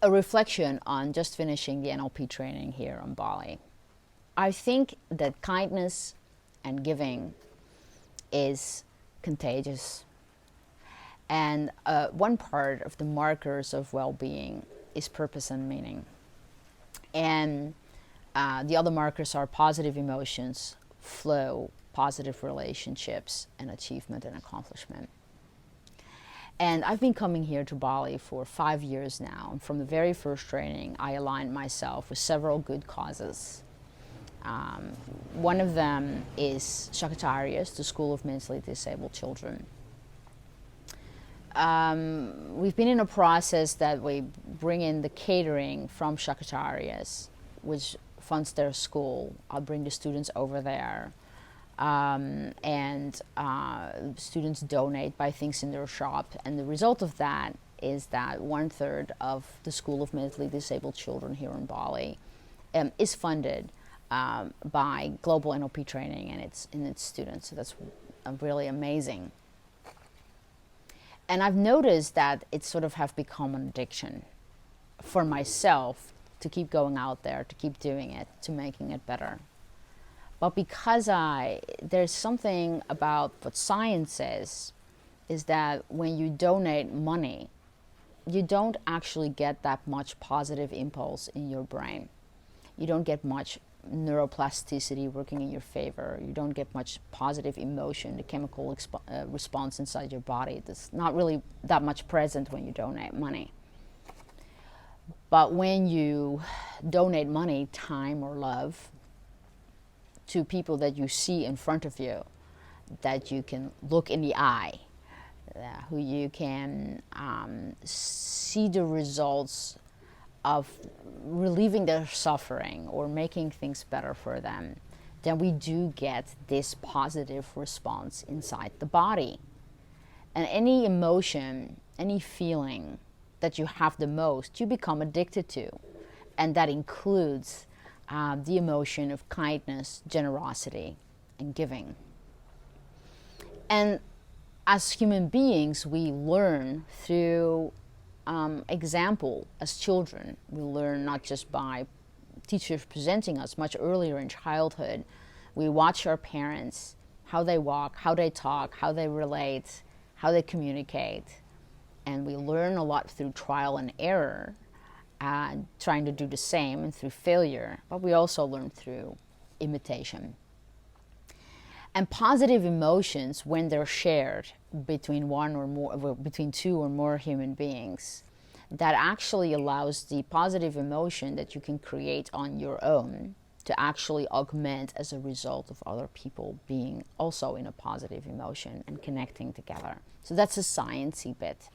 a reflection on just finishing the NLP training here on Bali. I think that kindness and giving is contagious. And one part of the markers of well-being is purpose and meaning. And the other markers are positive emotions, flow, positive relationships, and achievement and accomplishment. And I've been coming here to Bali for 5 years now. And from the very first training, I aligned myself with several good causes. One of them is Shakatarias, the School of Mentally Disabled Children. We've been in a process that we bring in the catering from Shakatarias, which funds their school. I'll bring the students over there. And students donate, buy things in their shop. And the result of that is that 1/3 of the School of Mentally Disabled Children here in Bali is funded by Global NLP Training and its students. So that's really amazing. And I've noticed that it sort of have become an addiction for myself to keep going out there, to keep doing it, to making it better. But because there's something about what science says is that when you donate money, you don't actually get that much positive impulse in your brain. You don't get much neuroplasticity working in your favor. You don't get much positive emotion, the chemical response inside your body. That's not really that much present when you donate money. But when you donate money, time or love, to people that you see in front of you, that you can look in the eye, who you can see the results of relieving their suffering or making things better for them, then we do get this positive response inside the body. And any emotion, any feeling that you have the most, you become addicted to. And that includes the emotion of kindness, generosity, and giving. And as human beings, we learn through example. As children, we learn not just by teachers presenting us. Much earlier in childhood, we watch our parents, how they walk, how they talk, how they relate, how they communicate. And we learn a lot through trial and error, trying to do the same, and through failure. But we also learn through imitation. And positive emotions, when they're shared between between two or more human beings, that actually allows the positive emotion that you can create on your own to actually augment as a result of other people being also in a positive emotion and connecting together. So that's a sciencey bit.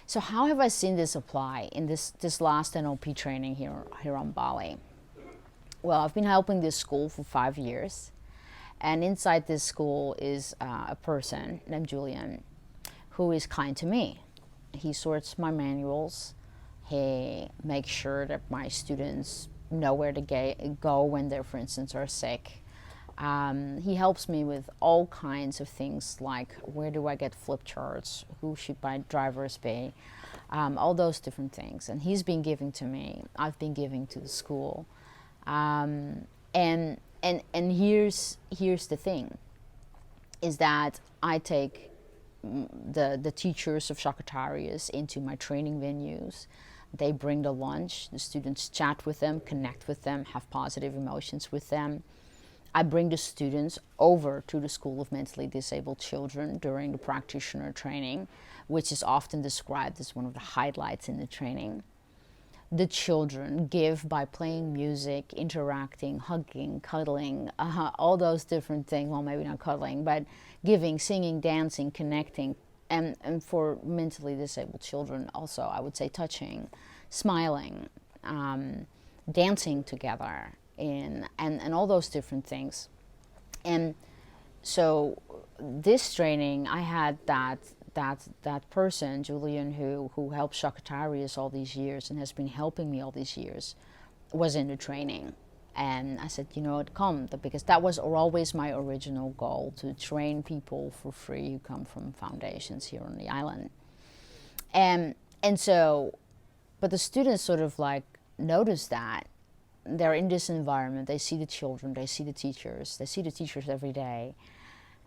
So how have I seen this apply in this last NLP training here on Bali? Well, I've been helping this school for 5 years. And inside this school is a person named Julian who is kind to me. He sorts my manuals. He makes sure that my students know where to go when they, for instance, are sick. He helps me with all kinds of things like where do I get flip charts, who should my drivers be, all those different things. And he's been giving to me. I've been giving to the school. And here's the thing, is that I take the teachers of Shakatarias into my training venues. They bring the lunch. The students chat with them, connect with them, have positive emotions with them. I bring the students over to the School of Mentally Disabled Children during the practitioner training, which is often described as one of the highlights in the training. The children give by playing music, interacting, hugging, cuddling, all those different things. Well, maybe not cuddling, but giving, singing, dancing, connecting. And for mentally disabled children also, I would say touching, smiling, dancing together, and all those different things. And so this training, I had that person, Julian, who helped Shakatarias all these years and has been helping me all these years, was in the training. And I said, you know what, come, because that was always my original goal, to train people for free who come from foundations here on the island. And so, But the students sort of like notice that they're in this environment. They see the children, they see the teachers, every day.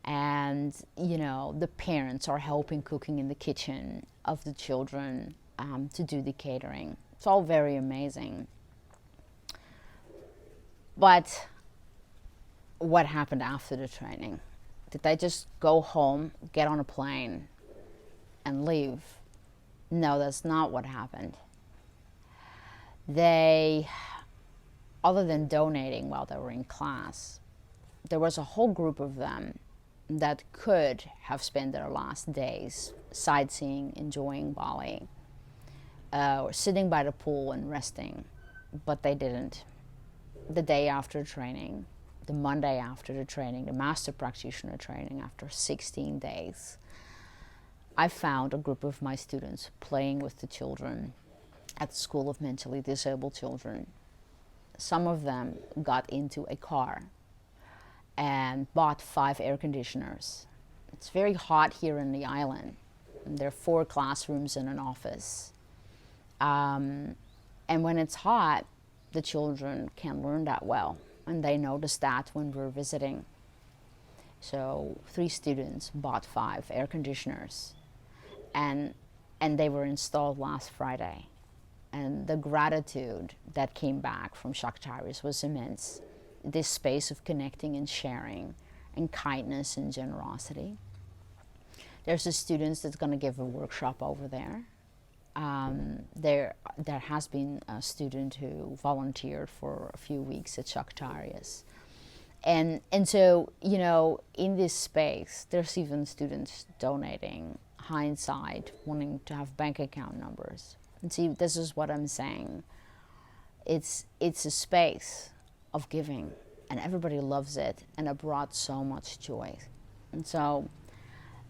And, you know, the parents are helping cooking in the kitchen of the children to do the catering. It's all very amazing. But what happened after the training? Did they just go home, get on a plane, and leave? No, that's not what happened. They, other than donating while they were in class, there was a whole group of them that could have spent their last days sightseeing, enjoying Bali, or sitting by the pool and resting, but they didn't. The day after training, the Monday after the training, the master practitioner training, after 16 days, I found a group of my students playing with the children at the School of Mentally Disabled Children. Some of them got into a car and bought 5 air conditioners. It's very hot here in the island. And there are 4 classrooms and an office. And when it's hot, the children can't learn that well. And they noticed that when we were visiting. So 3 students bought 5 air conditioners. And they were installed last Friday. And the gratitude that came back from Shaktaris was immense. This space of connecting and sharing and kindness and generosity. There's a student that's going to give a workshop over there. There has been a student who volunteered for a few weeks at Shaktaris. And so, you know, in this space, there's even students donating, hindsight, wanting to have bank account numbers. And see, this is what I'm saying. It's a space of giving, and everybody loves it, and it brought so much joy. And so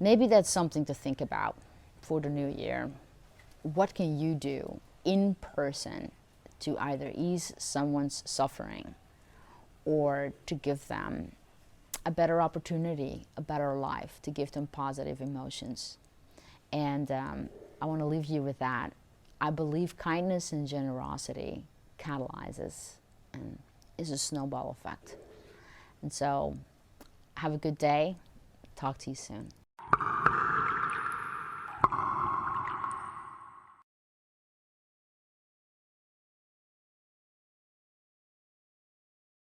maybe that's something to think about for the new year. What can you do in person to either ease someone's suffering or to give them a better opportunity, a better life, to give them positive emotions? And I want to leave you with that. I believe kindness and generosity catalyzes and is a snowball effect. And so have a good day. Talk to you soon.